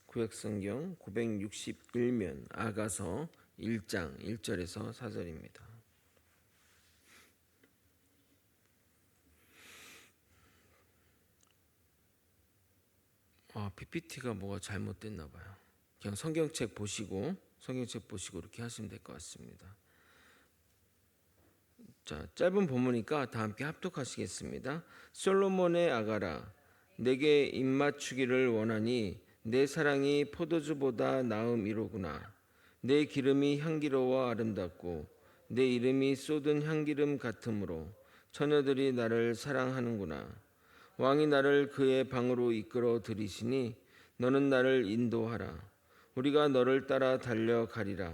구약성경 961면 아가서 1장 1절에서 4절입니다. PPT가 뭐가 잘못됐나 봐요. 그냥 성경책 보시고 이렇게 하시면 될 것 같습니다. 자, 짧은 본문이니까 다 함께 합독하시겠습니다. 솔로몬의 아가라, 내게 입맞추기를 원하니 내 사랑이 포도주보다 나음이로구나. 내 기름이 향기로워 아름답고 내 이름이 쏟은 향기름 같으므로 처녀들이 나를 사랑하는구나. 왕이 나를 그의 방으로 이끌어 들이시니 너는 나를 인도하라. 우리가 너를 따라 달려가리라.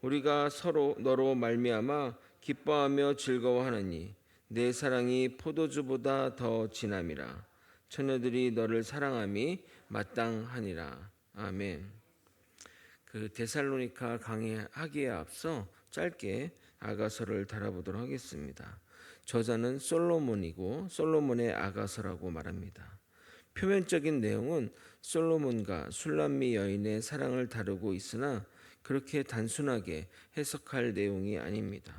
우리가 서로 너로 말미암아 기뻐하며 즐거워하느니 내 사랑이 포도주보다 더 진함이라. 처녀들이 너를 사랑함이 마땅하니라. 아멘. 데살로니가 강의하기에 앞서 짧게 아가서를 달아보도록 하겠습니다. 저자는 솔로몬이고 솔로몬의 아가서라고 말합니다. 표면적인 내용은 솔로몬과 술람미 여인의 사랑을 다루고 있으나 그렇게 단순하게 해석할 내용이 아닙니다.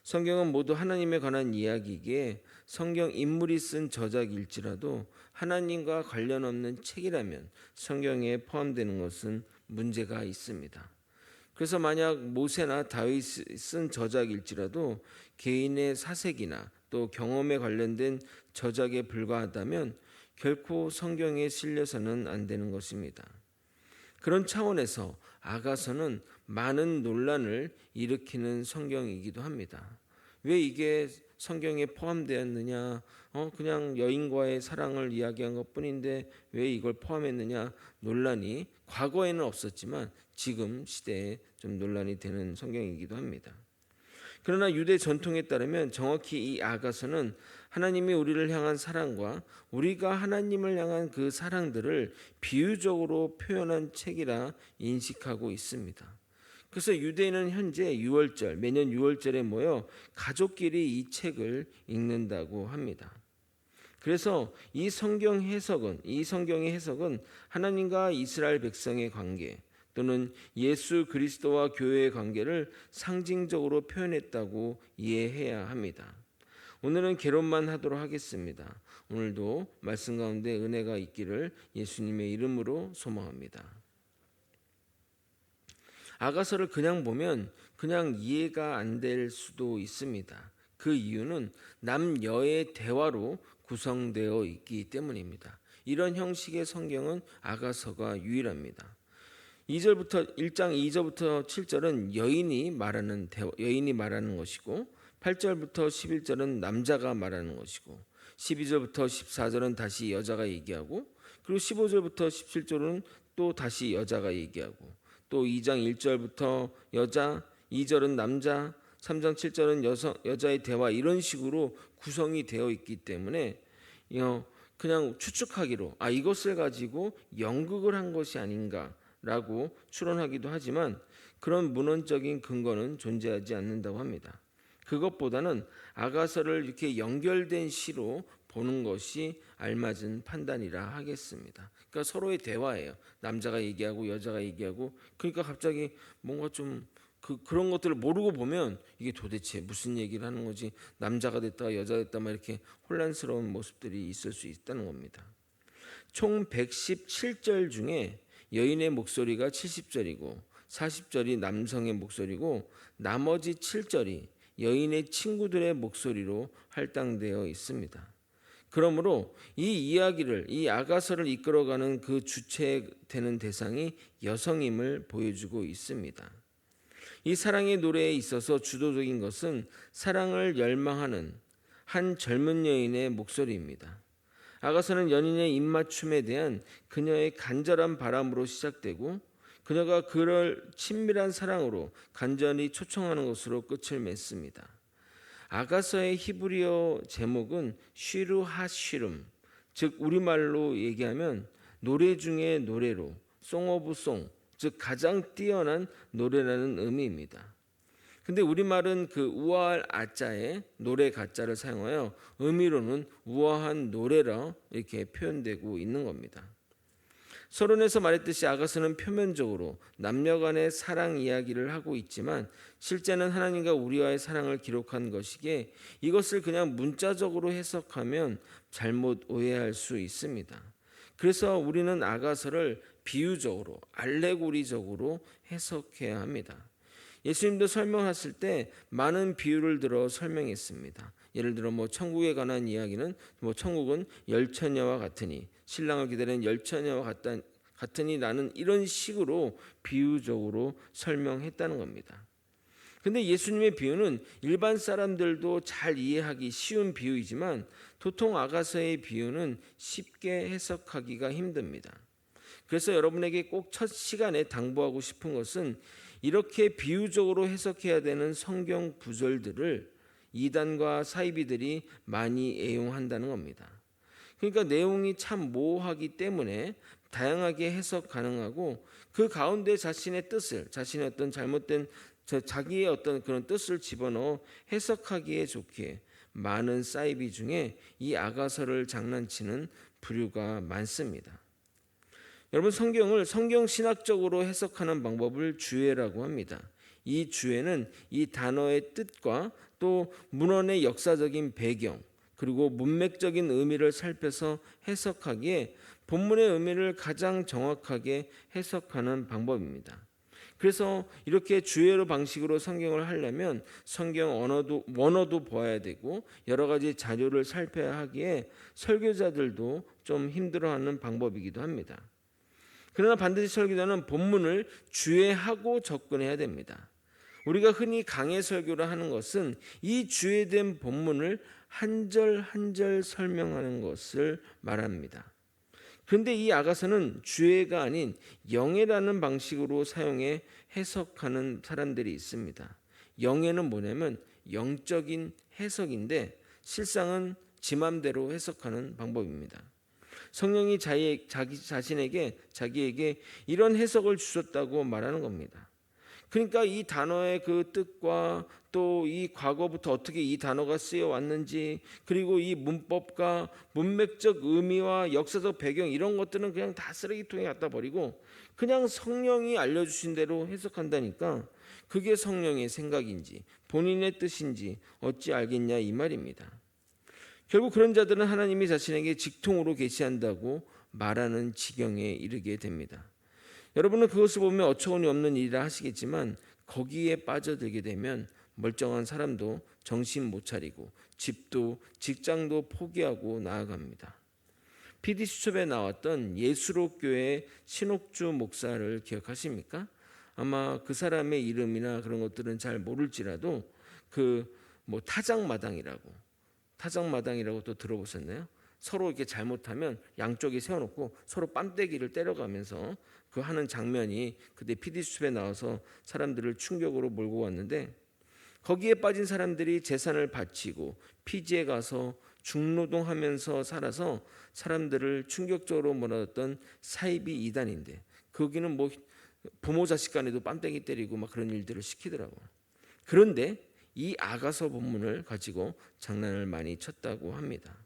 성경은 모두 하나님에 관한 이야기이기에 성경 인물이 쓴 저작일지라도 하나님과 관련 없는 책이라면 성경에 포함되는 것은 문제가 있습니다. 그래서 만약 모세나 다윗이 쓴 저작일지라도 개인의 사색이나 또 경험에 관련된 저작에 불과하다면 결코 성경에 실려서는 안 되는 것입니다. 그런 차원에서 아가서는 많은 논란을 일으키는 성경이기도 합니다. 왜 이게 성경에 포함되었느냐? 그냥 여인과의 사랑을 이야기한 것뿐인데 왜 이걸 포함했느냐? 논란이 과거에는 없었지만 지금 시대에 좀 논란이 되는 성경이기도 합니다. 그러나 유대 전통에 따르면 정확히 이 아가서는 하나님이 우리를 향한 사랑과 우리가 하나님을 향한 그 사랑들을 비유적으로 표현한 책이라 인식하고 있습니다. 그래서 유대인은 현재 유월절, 매년 유월절에 모여 가족끼리 이 책을 읽는다고 합니다. 그래서 이 성경의 해석은 하나님과 이스라엘 백성의 관계 또는 예수 그리스도와 교회의 관계를 상징적으로 표현했다고 이해해야 합니다. 오늘은 개론만 하도록 하겠습니다. 오늘도 말씀 가운데 은혜가 있기를 예수님의 이름으로 소망합니다. 아가서를 그냥 보면 그냥 이해가 안 될 수도 있습니다. 그 이유는 남여의 대화로 구성되어 있기 때문입니다. 이런 형식의 성경은 아가서가 유일합니다. 1장 2절부터 7절은 여인이 말하는 것이고 8절부터 11절은 남자가 말하는 것이고 12절부터 14절은 다시 여자가 얘기하고 그리고 15절부터 17절은 또 다시 여자가 얘기하고 또 2장 1절부터 여자, 2절은 남자, 3장 7절은 여자의 대화 이런 식으로 구성이 되어 있기 때문에 그냥 추측하기로 이것을 가지고 연극을 한 것이 아닌가라고 추론하기도 하지만 그런 문헌적인 근거는 존재하지 않는다고 합니다. 그것보다는 아가서를 이렇게 연결된 시로 보는 것이 알맞은 판단이라 하겠습니다. 그러니까 서로의 대화예요. 남자가 얘기하고 여자가 얘기하고 그러니까 갑자기 뭔가 좀 그런 것들을 모르고 보면 이게 도대체 무슨 얘기를 하는 거지 남자가 됐다가 여자가 됐다 막 이렇게 혼란스러운 모습들이 있을 수 있다는 겁니다. 총 117절 중에 여인의 목소리가 70절이고 40절이 남성의 목소리고 나머지 7절이 여인의 친구들의 목소리로 할당되어 있습니다. 그러므로 이 아가서를 이끌어가는 그 주체되는 대상이 여성임을 보여주고 있습니다. 이 사랑의 노래에 있어서 주도적인 것은 사랑을 열망하는 한 젊은 여인의 목소리입니다. 아가서는 연인의 입맞춤에 대한 그녀의 간절한 바람으로 시작되고 그녀가 그를 친밀한 사랑으로 간절히 초청하는 것으로 끝을 맺습니다. 아가서의 히브리어 제목은 쉬루 하쉬름, 즉 우리말로 얘기하면 노래 중에 노래로 송 오브 송, 즉 가장 뛰어난 노래라는 의미입니다. 근데 우리말은 그 우아할 아자에 노래 가자를 사용하여 의미로는 우아한 노래라 이렇게 표현되고 있는 겁니다. 서론에서 말했듯이 아가서는 표면적으로 남녀 간의 사랑 이야기를 하고 있지만 실제는 하나님과 우리와의 사랑을 기록한 것이기에 이것을 그냥 문자적으로 해석하면 잘못 오해할 수 있습니다. 그래서 우리는 아가서를 비유적으로, 알레고리적으로 해석해야 합니다. 예수님도 설명하실 때 많은 비유를 들어 설명했습니다. 예를 들어 천국에 관한 이야기는 천국은 열처녀와 같으니, 신랑을 기다리는 열처녀와 같으니 나는 이런 식으로 비유적으로 설명했다는 겁니다. 근데 예수님의 비유는 일반 사람들도 잘 이해하기 쉬운 비유이지만 도통 아가서의 비유는 쉽게 해석하기가 힘듭니다. 그래서 여러분에게 꼭 첫 시간에 당부하고 싶은 것은 이렇게 비유적으로 해석해야 되는 성경 구절들을 이단과 사이비들이 많이 애용한다는 겁니다. 그러니까 내용이 참 모호하기 때문에 다양하게 해석 가능하고 그 가운데 자신의 뜻을, 자신의 어떤 잘못된 자기의 어떤 그런 뜻을 집어넣어 해석하기에 좋기에 많은 사이비 중에 이 아가서를 장난치는 부류가 많습니다. 여러분, 성경을 성경 신학적으로 해석하는 방법을 주해라고 합니다. 이 주해는 이 단어의 뜻과 또 문헌의 역사적인 배경 그리고 문맥적인 의미를 살펴서 해석하기에 본문의 의미를 가장 정확하게 해석하는 방법입니다. 그래서 이렇게 주해로 방식으로 성경을 하려면 성경 원어도 보아야 되고 여러 가지 자료를 살펴야 하기에 설교자들도 좀 힘들어하는 방법이기도 합니다. 그러나 반드시 설교자는 본문을 주해하고 접근해야 됩니다. 우리가 흔히 강해 설교를 하는 것은 이 주해된 본문을 한 절 한 절 설명하는 것을 말합니다. 그런데 이 아가서는 주해가 아닌 영해라는 방식으로 사용해 해석하는 사람들이 있습니다. 영해는 뭐냐면 영적인 해석인데 실상은 지 맘대로 해석하는 방법입니다. 성령이 자기에게 이런 해석을 주셨다고 말하는 겁니다. 그러니까 이 단어의 그 뜻과 또 이 과거부터 어떻게 이 단어가 쓰여 왔는지 그리고 이 문법과 문맥적 의미와 역사적 배경 이런 것들은 그냥 다 쓰레기통에 갖다 버리고 그냥 성령이 알려주신 대로 해석한다니까 그게 성령의 생각인지 본인의 뜻인지 어찌 알겠냐 이 말입니다. 결국 그런 자들은 하나님이 자신에게 직통으로 계시한다고 말하는 지경에 이르게 됩니다. 여러분은 그것을 보면 어처구니 없는 일이라 하시겠지만 거기에 빠져들게 되면 멀쩡한 사람도 정신 못 차리고 집도 직장도 포기하고 나아갑니다. PD수첩에 나왔던 예수록교회 신옥주 목사를 기억하십니까? 아마 그 사람의 이름이나 그런 것들은 잘 모를지라도 타작마당이라고 또 들어보셨나요? 서로 이렇게 잘못하면 양쪽에 세워놓고 서로 뺨때기를 때려가면서 그 하는 장면이 그때 PD수첩에 나와서 사람들을 충격으로 몰고 왔는데 거기에 빠진 사람들이 재산을 바치고 피지에 가서 중노동하면서 살아서 사람들을 충격적으로 몰아줬던 사이비 이단인데 거기는 부모 자식 간에도 뺨때기 때리고 막 그런 일들을 시키더라고요. 그런데 이 아가서 본문을 가지고 장난을 많이 쳤다고 합니다.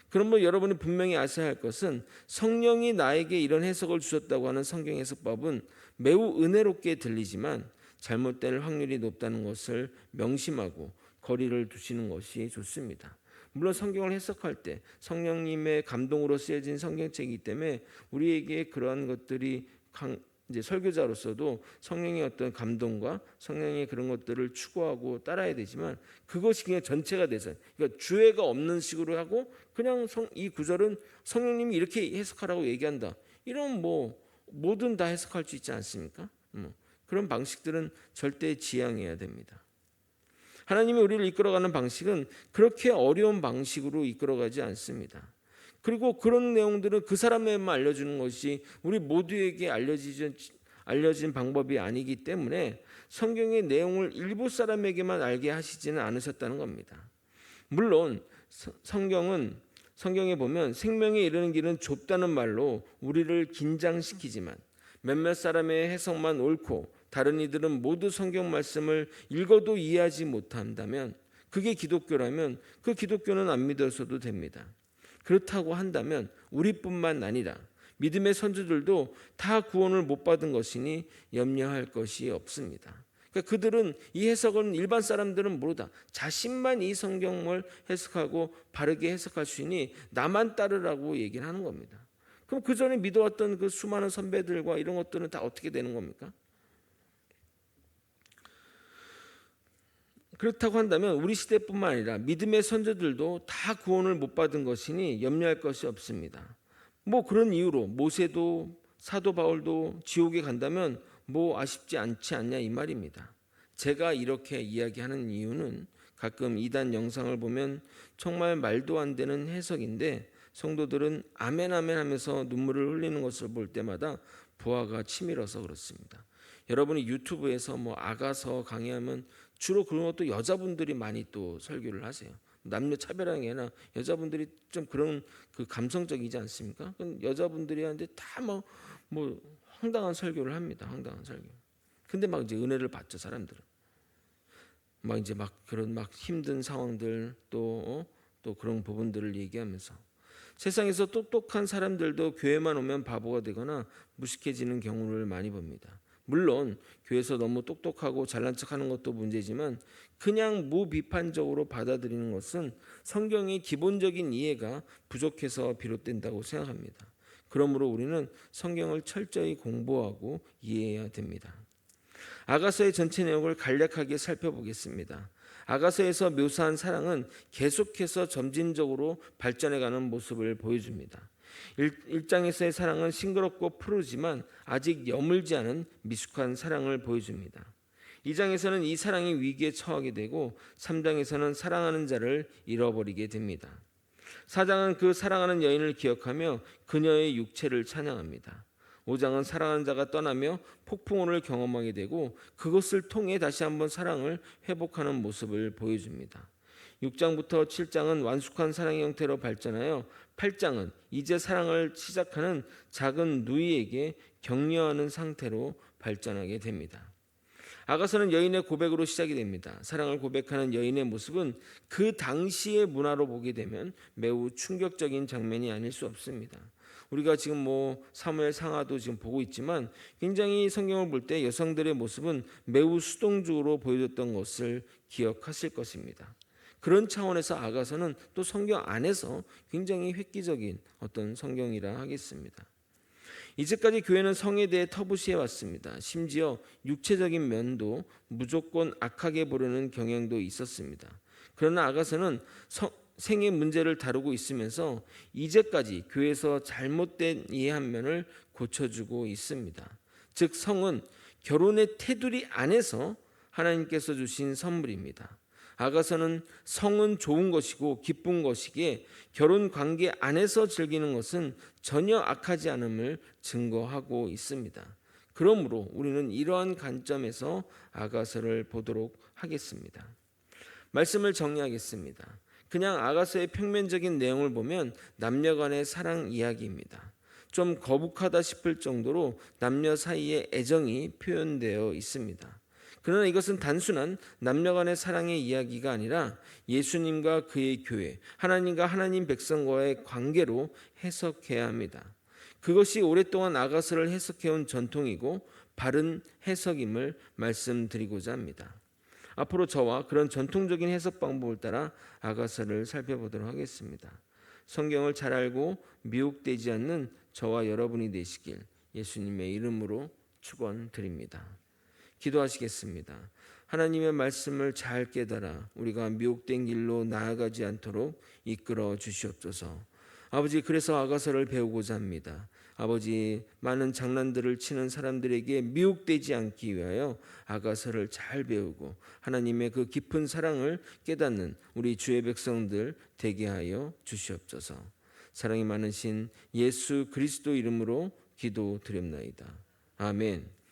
그럼 여러분이 분명히 아셔야 할 것은 성령이 나에게 이런 해석을 주셨다고 하는 성경 해석법은 매우 은혜롭게 들리지만 잘못될 확률이 높다는 것을 명심하고 거리를 두시는 것이 좋습니다. 물론 성경을 해석할 때 성령님의 감동으로 쓰여진 성경책이기 때문에 우리에게 그러한 것들이 이제 설교자로서도 성령의 어떤 감동과 성령의 그런 것들을 추구하고 따라야 되지만 그것이 그냥 전체가 돼서 그러니까 주해가 없는 식으로 하고 그냥 이 구절은 성령님이 이렇게 해석하라고 얘기한다. 이런 뭐든 다 해석할 수 있지 않습니까? 그런 방식들은 절대 지양해야 됩니다. 하나님이 우리를 이끌어가는 방식은 그렇게 어려운 방식으로 이끌어가지 않습니다. 그리고 그런 내용들은 그 사람에게만 알려주는 것이 우리 모두에게 알려진 방법이 아니기 때문에 성경의 내용을 일부 사람에게만 알게 하시지는 않으셨다는 겁니다. 물론 성경에 보면 생명에 이르는 길은 좁다는 말로 우리를 긴장시키지만 몇몇 사람의 해석만 옳고 다른 이들은 모두 성경 말씀을 읽어도 이해하지 못한다면 그게 기독교라면 그 기독교는 안 믿어서도 됩니다. 그렇다고 한다면 우리뿐만 아니라 믿음의 선조들도 다 구원을 못 받은 것이니 염려할 것이 없습니다. 그러니까 그들은 이 해석은 일반 사람들은 모르다. 자신만 이 성경을 해석하고 바르게 해석할 수 있으니 나만 따르라고 얘기를 하는 겁니다. 그럼 그 전에 믿어왔던 그 수많은 선배들과 이런 것들은 다 어떻게 되는 겁니까? 그렇다고 한다면 우리 시대뿐만 아니라 믿음의 선조들도 다 구원을 못 받은 것이니 염려할 것이 없습니다. 뭐 그런 이유로 모세도 사도 바울도 지옥에 간다면 뭐 아쉽지 않지 않냐 이 말입니다. 제가 이렇게 이야기하는 이유는 가끔 이단 영상을 보면 정말 말도 안 되는 해석인데 성도들은 아멘 아멘 하면서 눈물을 흘리는 것을 볼 때마다 부하가 치밀어서 그렇습니다. 여러분이 유튜브에서 뭐 아가서 강의하면 주로 그런 것도 여자분들이 많이 또 설교를 하세요. 남녀 차별하는 게 아니라 여자분들이 좀 그런 그 감성적이지 않습니까? 여자분들이 하는데 다 뭐 황당한 설교를 합니다. 황당한 설교. 근데 막 이제 은혜를 받죠 사람들은. 막 이제 막 그런 막 힘든 상황들 또 그런 부분들을 얘기하면서 세상에서 똑똑한 사람들도 교회만 오면 바보가 되거나 무식해지는 경우를 많이 봅니다. 물론 교회에서 너무 똑똑하고 잘난 척하는 것도 문제지만 그냥 무비판적으로 받아들이는 것은 성경의 기본적인 이해가 부족해서 비롯된다고 생각합니다. 그러므로 우리는 성경을 철저히 공부하고 이해해야 됩니다. 아가서의 전체 내용을 간략하게 살펴보겠습니다. 아가서에서 묘사한 사랑은 계속해서 점진적으로 발전해가는 모습을 보여줍니다. 1장에서의 사랑은 싱그럽고 푸르지만 아직 여물지 않은 미숙한 사랑을 보여줍니다. 2장에서는 이 사랑이 위기에 처하게 되고 3장에서는 사랑하는 자를 잃어버리게 됩니다. 4장은 그 사랑하는 여인을 기억하며 그녀의 육체를 찬양합니다. 5장은 사랑하는 자가 떠나며 폭풍우를 경험하게 되고 그것을 통해 다시 한번 사랑을 회복하는 모습을 보여줍니다. 6장부터 7장은 완숙한 사랑의 형태로 발전하여 8장은 이제 사랑을 시작하는 작은 누이에게 격려하는 상태로 발전하게 됩니다. 아가서는 여인의 고백으로 시작이 됩니다. 사랑을 고백하는 여인의 모습은 그 당시의 문화로 보게 되면 매우 충격적인 장면이 아닐 수 없습니다. 우리가 지금 뭐 사무엘 상하도 지금 보고 있지만 굉장히 성경을 볼 때 여성들의 모습은 매우 수동적으로 보여줬던 것을 기억하실 것입니다. 그런 차원에서 아가서는 또 성경 안에서 굉장히 획기적인 어떤 성경이라 하겠습니다. 이제까지 교회는 성에 대해 터부시해 왔습니다. 심지어 육체적인 면도 무조건 악하게 보려는 경향도 있었습니다. 그러나 아가서는 생의 문제를 다루고 있으면서 이제까지 교회에서 잘못된 이해한 면을 고쳐주고 있습니다. 즉 성은 결혼의 테두리 안에서 하나님께서 주신 선물입니다. 아가서는 성은 좋은 것이고 기쁜 것이기에 결혼 관계 안에서 즐기는 것은 전혀 악하지 않음을 증거하고 있습니다. 그러므로 우리는 이러한 관점에서 아가서를 보도록 하겠습니다. 말씀을 정리하겠습니다. 그냥 아가서의 평면적인 내용을 보면 남녀 간의 사랑 이야기입니다. 좀 거북하다 싶을 정도로 남녀 사이의 애정이 표현되어 있습니다. 그러나 이것은 단순한 남녀 간의 사랑의 이야기가 아니라 예수님과 그의 교회, 하나님과 하나님 백성과의 관계로 해석해야 합니다. 그것이 오랫동안 아가서를 해석해온 전통이고 바른 해석임을 말씀드리고자 합니다. 앞으로 저와 그런 전통적인 해석 방법을 따라 아가서를 살펴보도록 하겠습니다. 성경을 잘 알고 미혹되지 않는 저와 여러분이 되시길 예수님의 이름으로 축원드립니다. 기도하시겠습니다. 하나님의 말씀을 잘 깨달아 우리가 미혹된 길로 나아가지 않도록 이끌어 주시옵소서. 아버지, 그래서 아가서를 배우고자 합니다. 아버지, 많은 장난들을 치는 사람들에게 미혹되지 않기 위하여 아가서를 잘 배우고 하나님의 그 깊은 사랑을 깨닫는 우리 주의 백성들 되게 하여 주시옵소서. 사랑이 많으신 예수 그리스도 이름으로 기도드립나이다. 아멘.